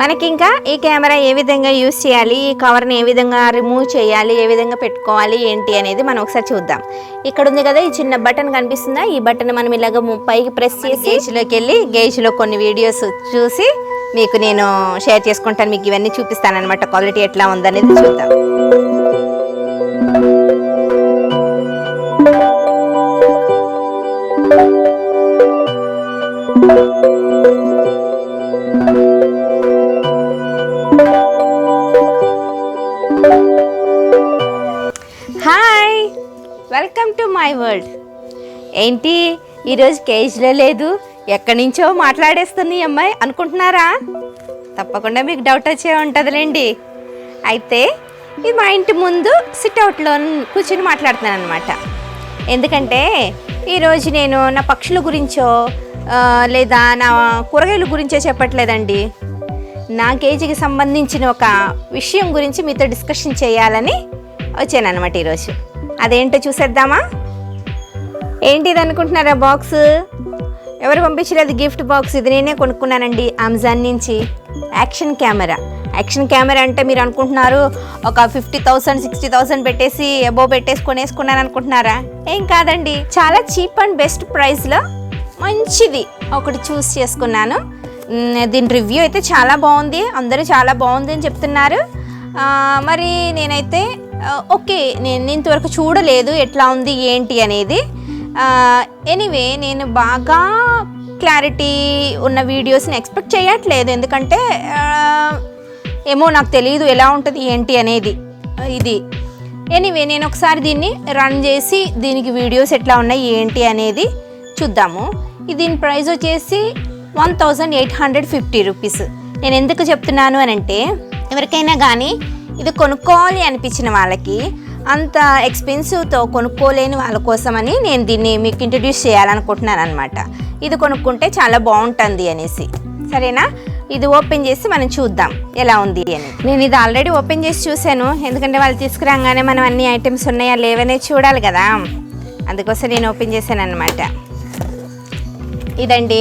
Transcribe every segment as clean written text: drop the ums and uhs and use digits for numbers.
మనకి ఇంకా ఈ కెమెరా ఏ విధంగా యూస్ చేయాలి, ఈ కవర్ని ఏ విధంగా రిమూవ్ చేయాలి, ఏ విధంగా పెట్టుకోవాలి ఏంటి అనేది మనం ఒకసారి చూద్దాం. ఇక్కడ ఉంది కదా ఈ చిన్న బటన్ కనిపిస్తుందా, ఈ బటన్ మనం ఇలాగ పైకి ప్రెస్ చేసి గేజ్లోకి వెళ్ళి గేజ్లో కొన్ని వీడియోస్ చూసి మీకు నేను షేర్ చేసుకుంటాను. మీకు ఇవన్నీ చూపిస్తాను అనమాట, క్వాలిటీ ఎట్లా ఉందనేది చూద్దాం. Hi, welcome to my world. ఏంటి ఈరోజు కేజ్లో లేదు, ఎక్కడి నుంచో మాట్లాడేస్తుంది ఈ అమ్మాయి అనుకుంటున్నారా? తప్పకుండా మీకు డౌట్ వచ్చే ఉంటుందిలేండి. అయితే ఇది మా ఇంటి ముందు సిట్అవుట్లో కూర్చొని మాట్లాడుతున్నాను అనమాట. ఎందుకంటే ఈరోజు నేను నా పక్షుల గురించో లేదా నా కూరగాయల గురించో చెప్పట్లేదండి, నా కేజీకి సంబంధించిన ఒక విషయం గురించి మీతో డిస్కషన్ చేయాలని వచ్చాను అనమాట ఈరోజు. అదేంటో చూసేద్దామా? ఏంటిది అనుకుంటున్నారా? బాక్స్ ఎవరు పంపించలేదు, గిఫ్ట్ బాక్స్. ఇది నేనే కొనుక్కున్నానండి అమెజాన్ నుంచి. Action camera. యాక్షన్ కెమెరా అంటే మీరు అనుకుంటున్నారు ఒక 50,000 60,000 పెట్టేసి అబోవ్ పెట్టేసి కొనేసుకున్నాను అనుకుంటున్నారా? ఏం కాదండి, చాలా చీప్ అండ్ బెస్ట్ ప్రైస్లో మంచిది ఒకటి చూస్ చేసుకున్నాను. దీని రివ్యూ అయితే చాలా బాగుంది, అందరూ చాలా బాగుంది అని చెప్తున్నారు. మరి నేనైతే ఓకే, నేను ఇంతవరకు చూడలేదు ఎట్లా ఉంది ఏంటి అనేది. ఎనీవే, నేను బాగా క్లారిటీ ఉన్న వీడియోస్ని ఎక్స్పెక్ట్ చేయట్లేదు, ఎందుకంటే ఏమో నాకు తెలియదు ఎలా ఉంటుంది ఏంటి అనేది ఇది. ఎనీవే, నేను ఒకసారి దీన్ని రన్ చేసి దీనికి వీడియోస్ ఎట్లా ఉన్నాయి ఏంటి అనేది చూద్దాము. దీని ప్రైస్ వచ్చేసి 1850 రూపీస్. నేను ఎందుకు చెప్తున్నాను అని అంటే, ఎవరికైనా కానీ ఇది కొనుక్కోవాలి అనిపించిన వాళ్ళకి, అంత ఎక్స్పెన్సివ్తో కొనుక్కోలేని వాళ్ళ కోసమని నేను దీన్ని మీకు ఇంట్రడ్యూస్ చేయాలనుకుంటున్నాను అనమాట. ఇది కొనుక్కుంటే చాలా బాగుంటుంది అనేసి. సరేనా? ఇది ఓపెన్ చేసి మనం చూద్దాం ఎలా ఉంది అని. నేను ఇది ఆల్రెడీ ఓపెన్ చేసి చూశాను, ఎందుకంటే వాళ్ళు తీసుకురాగానే మనం అన్ని ఐటమ్స్ ఉన్నాయా లేవనే చూడాలి కదా, అందుకోసం నేను ఓపెన్ చేశాను అనమాట. ఇదండి.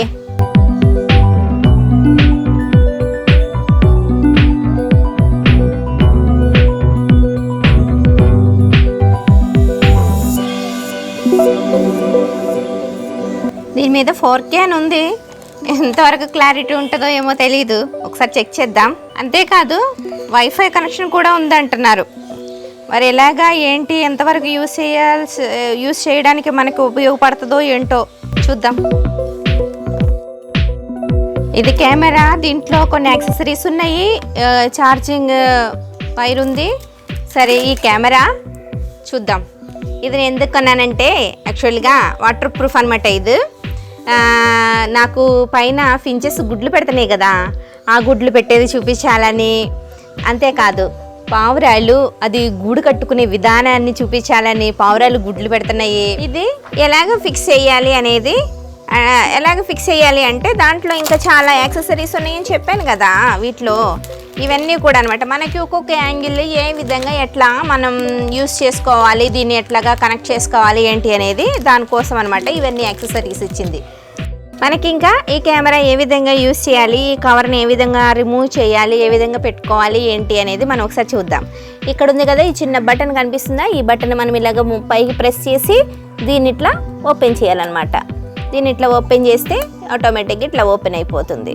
దీని మీద 4K అని ఉంది, ఎంతవరకు క్లారిటీ ఉంటుందో ఏమో తెలీదు, ఒకసారి చెక్ చేద్దాం. అంతేకాదు వైఫై కనెక్షన్ కూడా ఉందంటున్నారు. మరి ఎలాగా ఏంటి, ఎంతవరకు యూస్ చేయడానికి మనకు ఉపయోగపడుతుందో ఏంటో చూద్దాం. ఇది కెమెరా, దీంట్లో కొన్ని యాక్సెసరీస్ ఉన్నాయి, ఛార్జింగ్ వైర్ ఉంది. సరే, ఈ కెమెరా చూద్దాం. ఇది నేను ఎందుకు కొన్నానంటే, యాక్చువల్గా వాటర్ ప్రూఫ్ అనమాట. ఇది నాకు పైన ఫించెస్ గుడ్లు పెడుతున్నాయి కదా, ఆ గుడ్లు పెట్టేది చూపించాలని, అంతేకాదు పావురాలు అది గూడు కట్టుకునే విధానాన్ని చూపించాలని. పావురాలు గుడ్లు పెడుతున్నాయి, ఇది ఎలాగ ఫిక్స్ చేయాలి అనేది. ఎలాగ ఫిక్స్ చేయాలి అంటే దాంట్లో ఇంకా చాలా యాక్సెసరీస్ ఉన్నాయని చెప్పాను కదా, వీటిలో ఇవన్నీ కూడా అనమాట. మనకి ఒక్కొక్క యాంగిల్ ఏ విధంగా ఎట్లా మనం యూస్ చేసుకోవాలి, దీన్ని ఎట్లాగా కనెక్ట్ చేసుకోవాలి ఏంటి అనేది దానికోసం అనమాట ఇవన్నీ యాక్సెసరీస్ ఇచ్చింది. మనకి ఇంకా ఈ కెమెరా ఏ విధంగా యూస్ చేయాలి, ఈ కవర్ని ఏ విధంగా రిమూవ్ చేయాలి, ఏ విధంగా పెట్టుకోవాలి ఏంటి అనేది మనం ఒకసారి చూద్దాం. ఇక్కడ ఉంది కదా ఈ చిన్న బటన్ కనిపిస్తుందా, ఈ బటన్ మనం ఇలాగ పైకి ప్రెస్ చేసి దీన్ని ఇట్లా ఓపెన్ చేయాలన్నమాట. దీన్ని ఇట్లా ఓపెన్ చేస్తే ఆటోమేటిక్గా ఇట్లా ఓపెన్ అయిపోతుంది.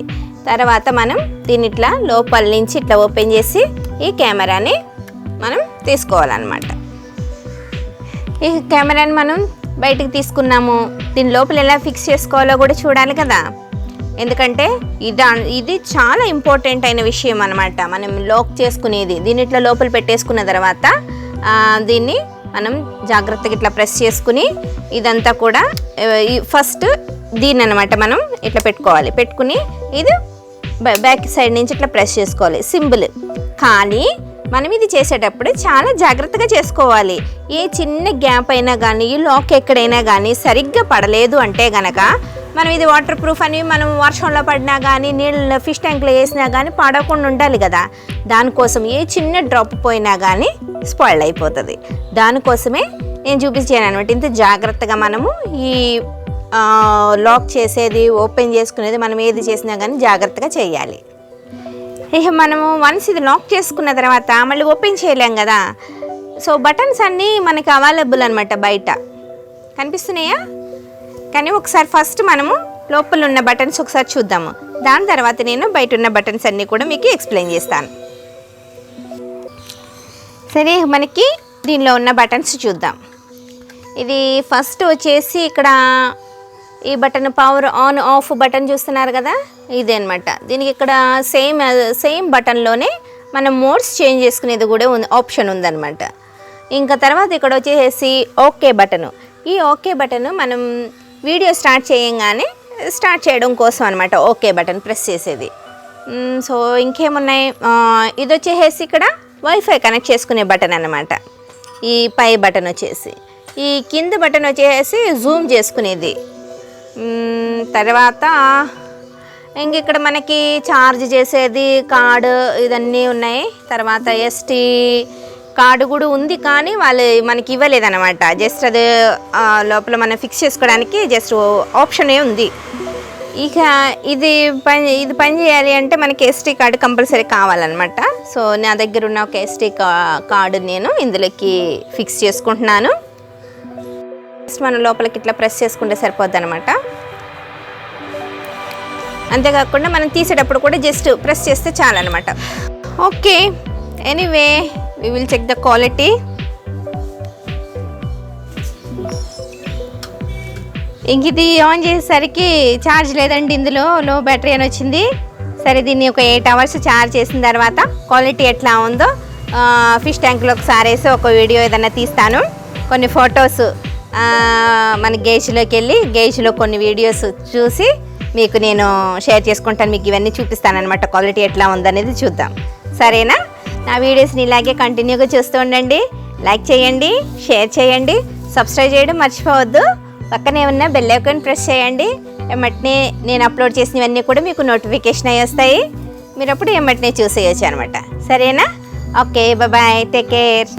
తర్వాత మనం దీన్ని ఇట్లా లోపల నుంచి ఇట్లా ఓపెన్ చేసి ఈ కెమెరాని మనం తీసుకోవాలన్నమాట. ఈ కెమెరాని మనం బయటికి తీసుకున్నాము, దీని లోపల ఎలా ఫిక్స్ చేసుకోవాలో కూడా చూడాలి కదా, ఎందుకంటే ఇది చాలా ఇంపార్టెంట్ అయిన విషయం అనమాట. మనం లాక్ చేసుకునేది దీన్ని ఇట్లా లోపల పెట్టేసుకున్న తర్వాత దీన్ని మనం జాగ్రత్తగా ఇట్లా ప్రెస్ చేసుకుని ఇదంతా కూడా ఫస్ట్ దీన్ని అనమాట మనం ఇట్లా పెట్టుకోవాలి. పెట్టుకుని ఇది బ్యాక్ సైడ్ నుంచి ఇట్లా ప్రెస్ చేసుకోవాలి, సింపుల్. కానీ మనం ఇది చేసేటప్పుడు చాలా జాగ్రత్తగా చేసుకోవాలి. ఏ చిన్న గ్యాప్ అయినా కానీ, లాక్ ఎక్కడైనా కానీ సరిగ్గా పడలేదు అంటే గనక మనం ఇది వాటర్ ప్రూఫ్ అని మనం వర్షంలో పడినా కానీ, నీళ్ళు ఫిష్ ట్యాంక్లో వేసినా కానీ పడకుండా ఉండాలి కదా. దానికోసం ఏ చిన్న డ్రాప్ పోయినా కానీ స్పాయిల్ అయిపోతుంది. దానికోసమే నేను చూపించాను అనమాట. ఇంత జాగ్రత్తగా మనము ఈ లాక్ చేసేది, ఓపెన్ చేసుకునేది, మనం ఏది చేసినా కానీ జాగ్రత్తగా చేయాలి. ఇక మనము వన్స్ ఇది లాక్ చేసుకున్న తర్వాత మళ్ళీ ఓపెన్ చేయలేం కదా. సో బటన్స్ అన్నీ మనకి అవైలబుల్ అనమాట బయట కనిపిస్తున్నాయా. కానీ ఒకసారి ఫస్ట్ మనము లోపల ఉన్న బటన్స్ ఒకసారి చూద్దాము. దాని తర్వాత నేను బయట ఉన్న బటన్స్ అన్నీ కూడా మీకు ఎక్స్ప్లెయిన్ చేస్తాను. సరే, మనకి దీనిలో ఉన్న బటన్స్ చూద్దాం. ఇది ఫస్ట్ వచ్చేసి ఇక్కడ ఈ button power on off button చూస్తున్నారు కదా, ఇదే అనమాట. దీనికి ఇక్కడ సేమ్ బటన్లోనే మనం మోడ్స్ చేంజ్ చేసుకునేది కూడా ఆప్షన్ ఉందన్నమాట. ఇంకా తర్వాత ఇక్కడ వచ్చేసి ఓకే బటను. ఈ ఓకే బటన్ మనం వీడియో స్టార్ట్ చేయగానే స్టార్ట్ చేయడం కోసం అనమాట ఓకే బటన్ ప్రెస్ చేసేది. సో ఇంకేమున్నాయి, ఇది వచ్చేసి ఇక్కడ వైఫై కనెక్ట్ చేసుకునే బటన్ అన్నమాట. ఈ పై బటన్ వచ్చేసి, ఈ కింద బటన్ వచ్చేసి జూమ్ చేసుకునేది. తర్వాత ఇంక ఇక్కడ మనకి ఛార్జ్ చేసేది కార్డు ఇవన్నీ ఉన్నాయి. తర్వాత ఎస్టీ కార్డు కూడా ఉంది, కానీ వాళ్ళు మనకి ఇవ్వలేదన్నమాట. జస్ట్ అది లోపల మనం ఫిక్స్ చేసుకోవడానికి జస్ట్ ఆప్షనే ఉంది. ఇక ఇది పని చేయాలి అంటే మనకి ఎస్టీ కార్డు కంపల్సరీ కావాలన్నమాట. సో నా దగ్గర ఉన్న ఒక ఎస్టీ కార్డు నేను ఇందులోకి ఫిక్స్ చేసుకుంటున్నాను. జస్ట్ మనం లోపలికి ఇట్లా ప్రెస్ చేసుకుంటే సరిపోద్ది అనమాట. అంతేకాకుండా మనం తీసేటప్పుడు కూడా జస్ట్ ప్రెస్ చేస్తే చాలన్నమాట. Okay, anyway we will check the quality. ఇంక ఇది ఆన్ చేసేసరికి ఛార్జ్ లేదండి, ఇందులో లో బ్యాటరీ అని వచ్చింది. సరే, దీన్ని ఒక 8 hours ఛార్జ్ చేసిన తర్వాత క్వాలిటీ ఎట్లా ఉందో ఫిష్ ట్యాంక్లో ఒకసారి వేసి ఒక వీడియో ఏదైనా తీస్తాను. కొన్ని ఫొటోస్ మన గేజ్లోకి వెళ్ళి గేజ్లో కొన్ని వీడియోస్ చూసి మీకు నేను షేర్ చేసుకుంటాను. మీకు ఇవన్నీ చూపిస్తాను అనమాట, క్వాలిటీ ఎట్లా ఉందనేది చూద్దాం. సరేనా? నా వీడియోస్ని ఇలాగే కంటిన్యూగా చూస్తూ ఉండండి. లైక్ చేయండి, షేర్ చేయండి, సబ్స్క్రైబ్ చేయడం మర్చిపోవద్దు. పక్కనే ఉన్న బెల్ ఐకాన్ ప్రెస్ చేయండి. ఎమ్మటనే నేను అప్లోడ్ చేసినవన్నీ కూడా మీకు నోటిఫికేషన్ అయ్యి వస్తాయి. మీరు అప్పుడు ఎమ్మటనే చూసేయచ్చు అనమాట. సరేనా? Okay, bye, take care.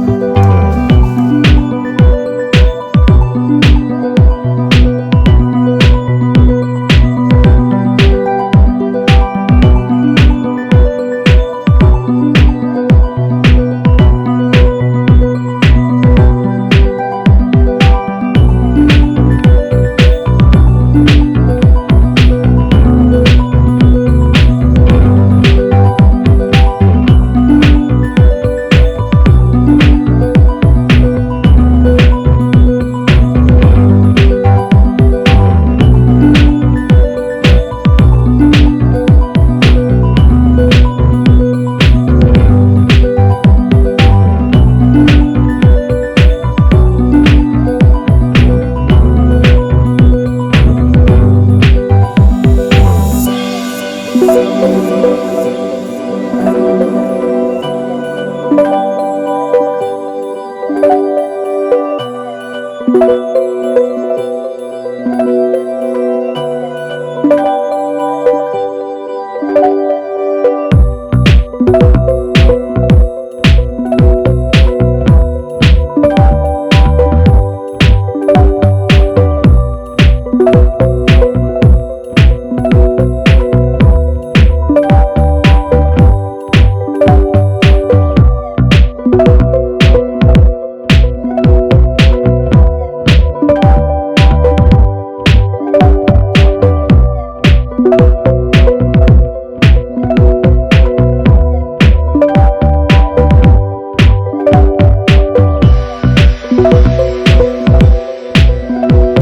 you.